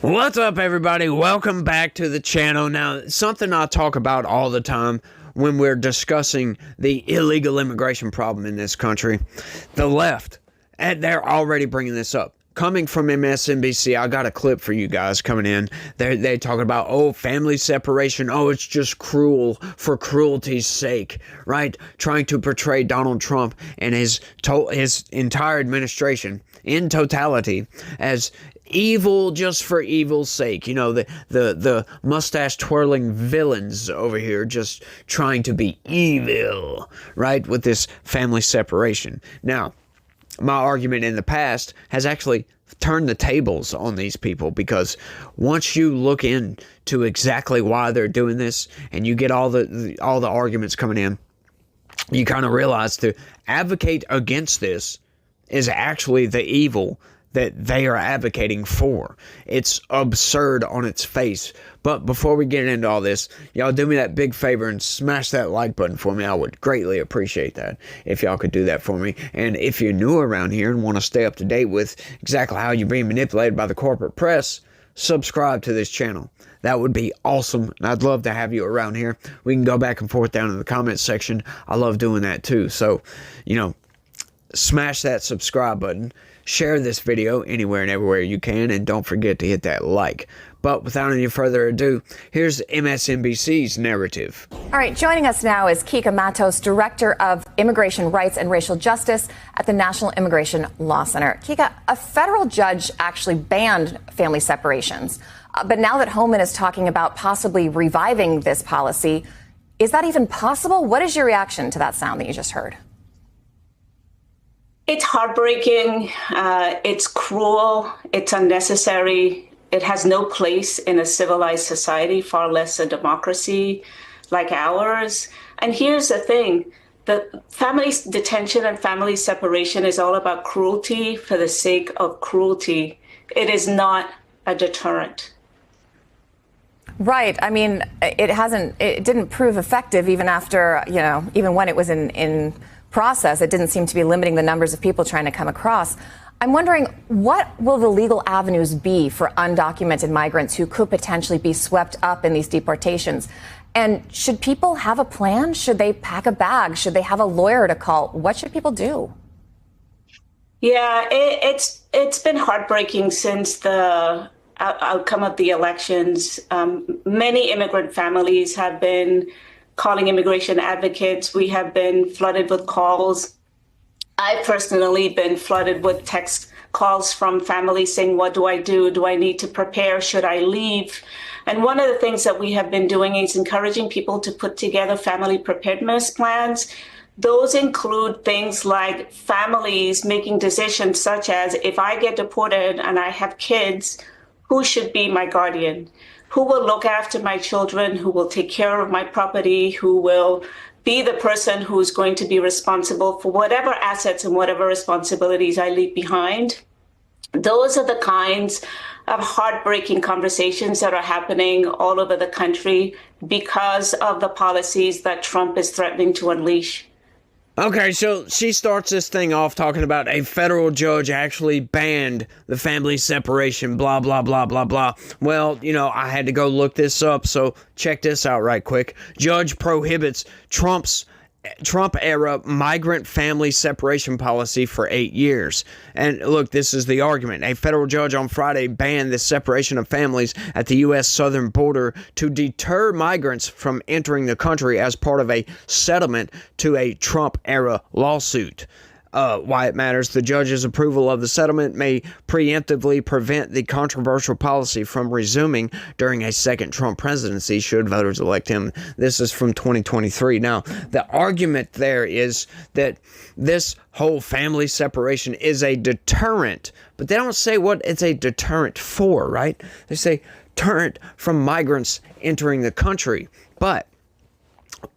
What's up, everybody? Welcome back to the channel. Now, something I talk about all the time when we're discussing the illegal immigration problem in this country, the left, and they're already bringing this up. Coming from MSNBC, I got a clip for you guys coming in. They're talking about, oh, family separation. Oh, it's just cruel for cruelty's sake, right? Trying to portray Donald Trump and his entire administration in totality as evil just for evil's sake. You know, the mustache twirling villains over here just trying to be evil, right? With this family separation. Now, my argument in the past has actually turned the tables on these people, because once you look into exactly why they're doing this and you get all the arguments coming in, you kind of realize to advocate against this is actually the evil that they are advocating for. It's absurd on its face. But before we get into all this, y'all do me that big favor and smash that like button for me. I would greatly appreciate that if y'all could do that for me. And if you're new around here and want to stay up to date with exactly how you're being manipulated by the corporate press, subscribe to this channel. That would be awesome. And I'd love to have you around here. We can go back and forth down in the comments section. I love doing that too. So, you know, smash that subscribe button. Share this video anywhere and everywhere you can, and don't forget to hit that like. But without any further ado, here's MSNBC's narrative. All right, joining us now is Kika Matos, Director of Immigration Rights and Racial Justice at the National Immigration Law Center. Kika, a federal judge actually banned family separations. But now that Homan is talking about possibly reviving this policy, is that even possible? What is your reaction to that sound that you just heard? It's heartbreaking. It's cruel. It's unnecessary. It has no place in a civilized society, far less a democracy like ours. And here's the thing. The family detention and family separation is all about cruelty for the sake of cruelty. It is not a deterrent. Right. I mean, it didn't prove effective even after, even when it was in process. It didn't seem to be limiting the numbers of people trying to come across. I'm wondering, what will the legal avenues be for undocumented migrants who could potentially be swept up in these deportations? And should people have a plan? Should they pack a bag? Should they have a lawyer to call? What should people do? Yeah, it's been heartbreaking since the outcome of the elections. Many immigrant families have been calling immigration advocates. We have been flooded with calls. I've personally been flooded with text calls from families saying, what do I do? Do I need to prepare? Should I leave? And one of the things that we have been doing is encouraging people to put together family preparedness plans. Those include things like families making decisions such as, if I get deported and I have kids, who should be my guardian? Who will look after my children? Who will take care of my property? Who will be the person who's going to be responsible for whatever assets and whatever responsibilities I leave behind? Those are the kinds of heartbreaking conversations that are happening all over the country because of the policies that Trump is threatening to unleash. Okay, so she starts this thing off talking about a federal judge actually banned the family separation, blah, blah, blah, blah, blah. Well, you know, I had to go look this up, so check this out right quick. Judge prohibits Trump-era migrant family separation policy for 8 years. And look, this is the argument. A federal judge on Friday banned the separation of families at the U.S. southern border to deter migrants from entering the country as part of a settlement to a Trump-era lawsuit. Why it matters. The judge's approval of the settlement may preemptively prevent the controversial policy from resuming during a second Trump presidency should voters elect him. This is from 2023. Now, the argument there is that this whole family separation is a deterrent, but they don't say what it's a deterrent for, right? They say deterrent from migrants entering the country. But,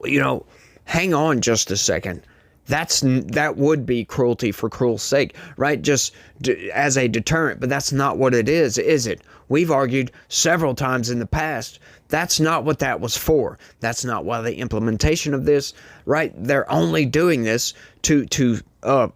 you know, hang on just a second. That would be cruelty for cruel's sake, right? Just as a deterrent, but that's not what it is it? We've argued several times in the past, that's not what that was for. That's not why the implementation of this, right? They're only doing this to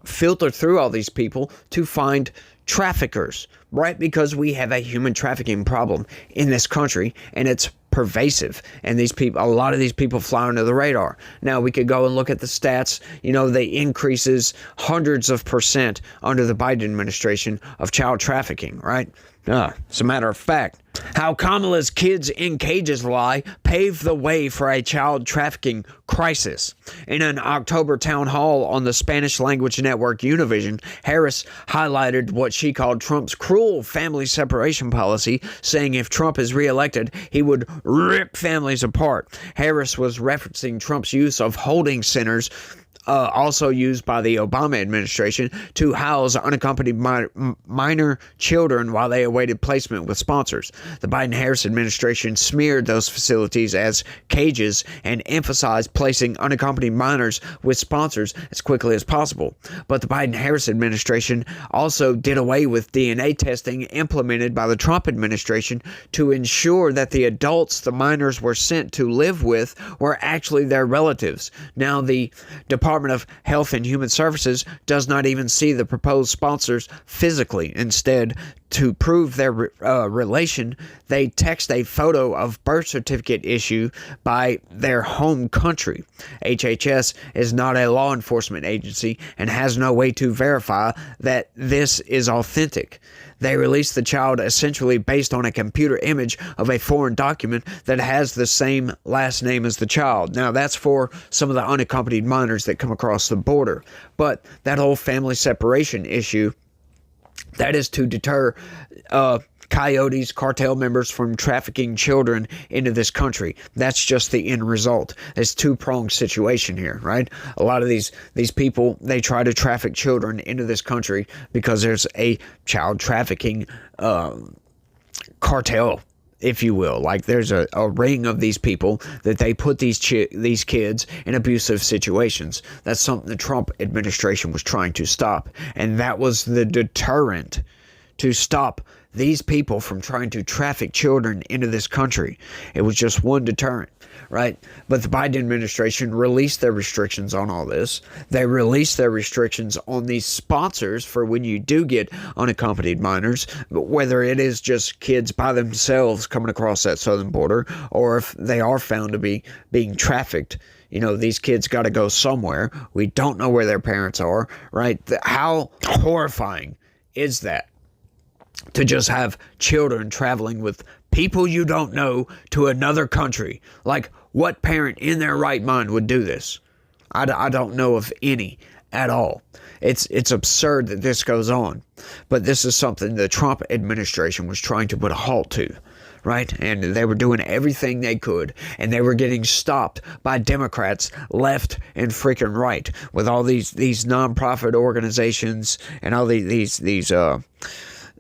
filter through all these people to find traffickers, right? Because we have a human trafficking problem in this country, and it's pervasive, and these people, a lot of these people fly under the radar. Now we could go and look at the stats. You know, they increases hundreds of % under the Biden administration of child trafficking, right? As a matter of fact, how Kamala's kids in cages lie paved the way for a child trafficking crisis. In an October town hall on the Spanish language network Univision, Harris highlighted what she called Trump's cruel family separation policy, saying if Trump is reelected, he would rip families apart. Harris was referencing Trump's use of holding centers, also used by the Obama administration, to house unaccompanied minor children while they awaited placement with sponsors. The Biden-Harris administration smeared those facilities as cages and emphasized placing unaccompanied minors with sponsors as quickly as possible. But the Biden-Harris administration also did away with DNA testing implemented by the Trump administration to ensure that the adults the minors were sent to live with were actually their relatives. Now, the Department of Health and Human Services does not even see the proposed sponsors physically. Instead, to prove their relation, they text a photo of birth certificate issue by their home country. HHS is not a law enforcement agency and has no way to verify that this is authentic. They release the child essentially based on a computer image of a foreign document that has the same last name as the child. Now, that's for some of the unaccompanied minors that come across the border. But that whole family separation issue, that is to deter coyotes, cartel members from trafficking children into this country. That's just the end result. It's a two-pronged situation here, right? A lot of these people, they try to traffic children into this country because there's a child trafficking cartel, if you will. Like, there's a ring of these people that they put these kids in abusive situations. That's something the Trump administration was trying to stop. And that was the deterrent to stop these people from trying to traffic children into this country. It was just one deterrent, right? But the Biden administration released their restrictions on all this. They released their restrictions on these sponsors for when you do get unaccompanied minors, whether it is just kids by themselves coming across that southern border, or if they are found to be being trafficked. You know, these kids got to go somewhere. We don't know where their parents are, right? How horrifying is that? To just have children traveling with people you don't know to another country. Like, what parent in their right mind would do this? I don't know of any at all. It's absurd that this goes on. But this is something the Trump administration was trying to put a halt to, right? And they were doing everything they could, and they were getting stopped by Democrats left and freaking right, with all these nonprofit organizations and all these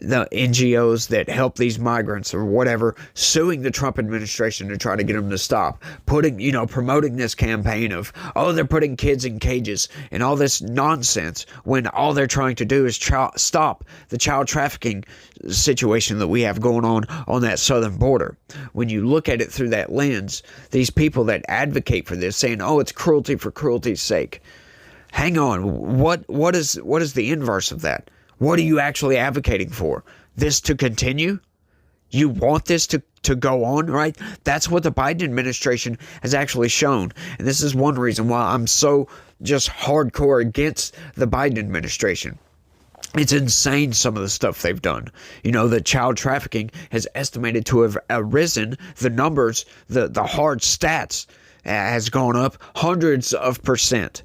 the NGOs that help these migrants or whatever, suing the Trump administration to try to get them to stop, promoting this campaign of, they're putting kids in cages and all this nonsense, when all they're trying to do is stop the child trafficking situation that we have going on that southern border. When you look at it through that lens, these people that advocate for this, saying, it's cruelty for cruelty's sake. Hang on, what is the inverse of that? What are you actually advocating for? This to continue? You want this to go on, right? That's what the Biden administration has actually shown. And this is one reason why I'm so just hardcore against the Biden administration. It's insane, some of the stuff they've done. You know, the child trafficking has estimated to have arisen. The numbers, the hard stats has gone up hundreds of %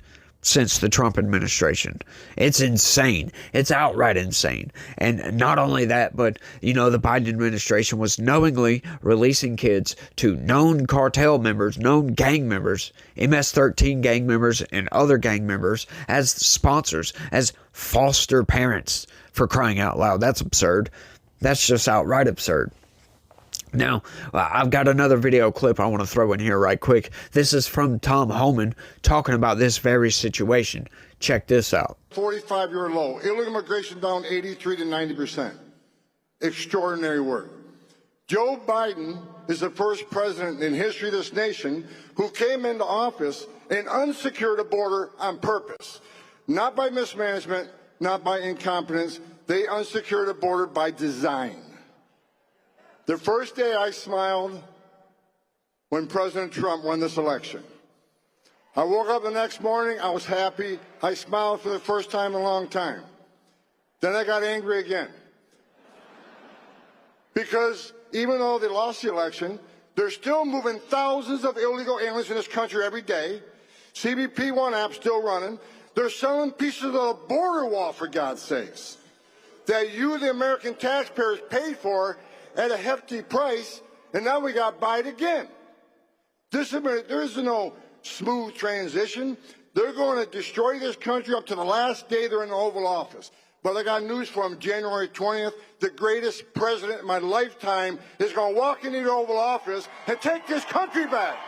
since the Trump administration. It's insane. It's outright insane. And not only that, but, the Biden administration was knowingly releasing kids to known cartel members, known gang members, MS-13 gang members, and other gang members as sponsors, as foster parents, for crying out loud. That's absurd. That's just outright absurd. Now, I've got another video clip I want to throw in here right quick. This is from Tom Homan talking about this very situation. Check this out. 45-year low. Illegal immigration down 83 to 90%. Extraordinary work. Joe Biden is the first president in history of this nation who came into office and unsecured a border on purpose. Not by mismanagement, not by incompetence, they unsecured the border by design. The first day I smiled when President Trump won this election. I woke up the next morning, I was happy. I smiled for the first time in a long time. Then I got angry again. Because even though they lost the election, they're still moving thousands of illegal aliens in this country every day. CBP One app still running. They're selling pieces of the border wall, for God's sakes, that you, the American taxpayers, paid for at a hefty price, and now we got to buy it again. There is no smooth transition. They're going to destroy this country up to the last day they're in the Oval Office. But I got news for them, January 20th, the greatest president in my lifetime is going to walk into the Oval Office and take this country back.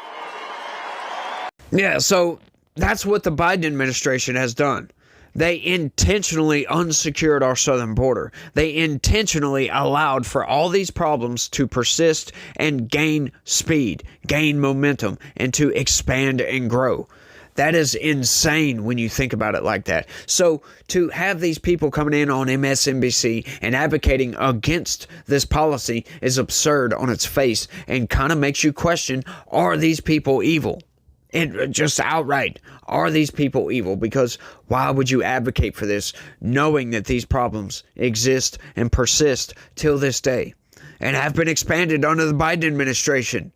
Yeah, so that's what the Biden administration has done. They intentionally unsecured our southern border. They intentionally allowed for all these problems to persist and gain speed, gain momentum, and to expand and grow. That is insane when you think about it like that. So to have these people coming in on MSNBC and advocating against this policy is absurd on its face and kind of makes you question, are these people evil? And just outright, are these people evil? Because why would you advocate for this knowing that these problems exist and persist till this day and have been expanded under the Biden administration?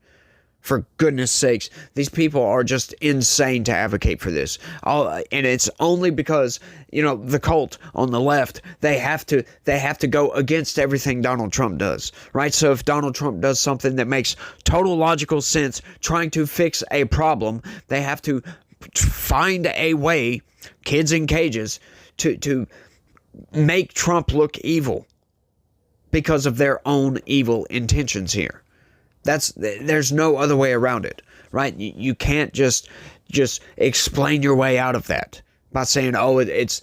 For goodness sakes, these people are just insane to advocate for this. And it's only because, the cult on the left, they have to go against everything Donald Trump does, right? So if Donald Trump does something that makes total logical sense, trying to fix a problem, they have to find a way, kids in cages, to make Trump look evil because of their own evil intentions here. There's no other way around it, right? You can't just explain your way out of that by saying, oh, it's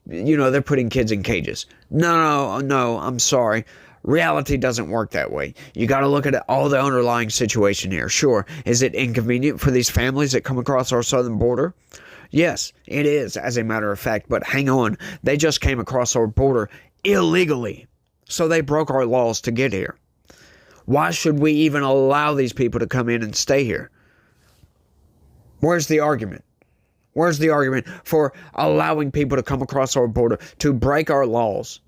they're putting kids in cages. No, I'm sorry. Reality doesn't work that way. You got to look at all the underlying situation here. Sure, is it inconvenient for these families that come across our southern border? Yes, it is, as a matter of fact. But hang on, they just came across our border illegally, so they broke our laws to get here. Why should we even allow these people to come in and stay here? Where's the argument? Where's the argument for allowing people to come across our border to break our laws?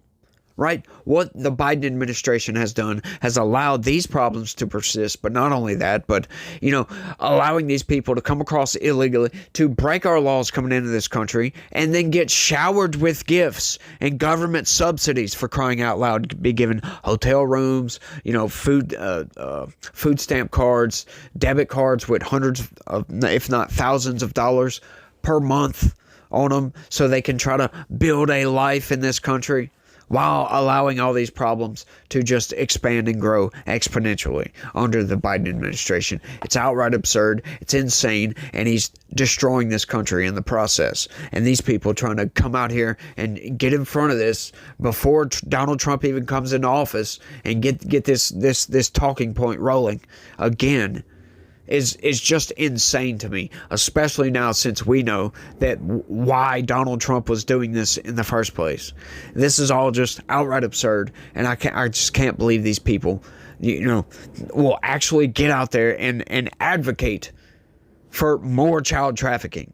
Right? What the Biden administration has done has allowed these problems to persist, but not only that, but, allowing these people to come across illegally, to break our laws coming into this country, and then get showered with gifts and government subsidies, for crying out loud, to be given hotel rooms, food stamp cards, debit cards with hundreds of, if not thousands of dollars per month on them so they can try to build a life in this country, while allowing all these problems to just expand and grow exponentially under the Biden administration. It's outright absurd. It's insane. And he's destroying this country in the process. And these people trying to come out here and get in front of this before Donald Trump even comes into office and get this talking point rolling again is just insane to me, especially now since we know that why Donald Trump was doing this in the first place. This is all just outright absurd, and I just can't believe these people, will actually get out there and advocate for more child trafficking.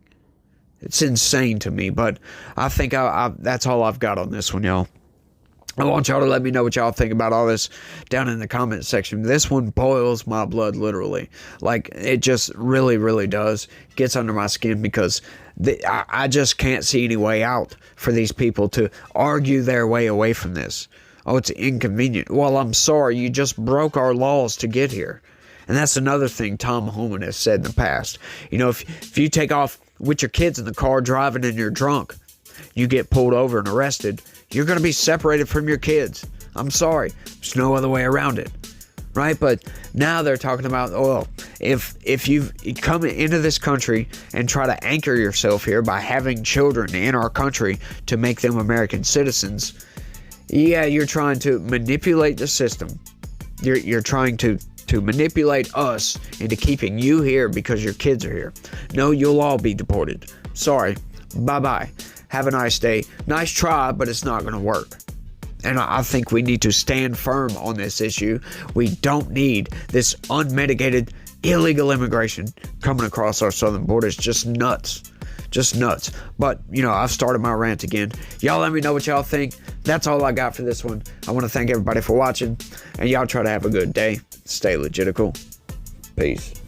It's insane to me, but I think that's all I've got on this one, y'all. I want y'all to let me know what y'all think about all this down in the comment section. This one boils my blood, literally. Like, it just really, really does. Gets under my skin because I just can't see any way out for these people to argue their way away from this. Oh, it's inconvenient. Well, I'm sorry. You just broke our laws to get here. And that's another thing Tom Homan has said in the past. If you take off with your kids in the car driving and you're drunk, you get pulled over and arrested, you're going to be separated from your kids. I'm sorry. There's no other way around it. Right? But now they're talking about, if you come into this country and try to anchor yourself here by having children in our country to make them American citizens, yeah, you're trying to manipulate the system. You're trying to manipulate us into keeping you here because your kids are here. No, you'll all be deported. Sorry. Bye-bye. Have a nice day. Nice try, but it's not going to work. And I think we need to stand firm on this issue. We don't need this unmitigated illegal immigration coming across our southern border. It's just nuts. Just nuts. But, I've started my rant again. Y'all let me know what y'all think. That's all I got for this one. I want to thank everybody for watching. And y'all try to have a good day. Stay legitical. Peace.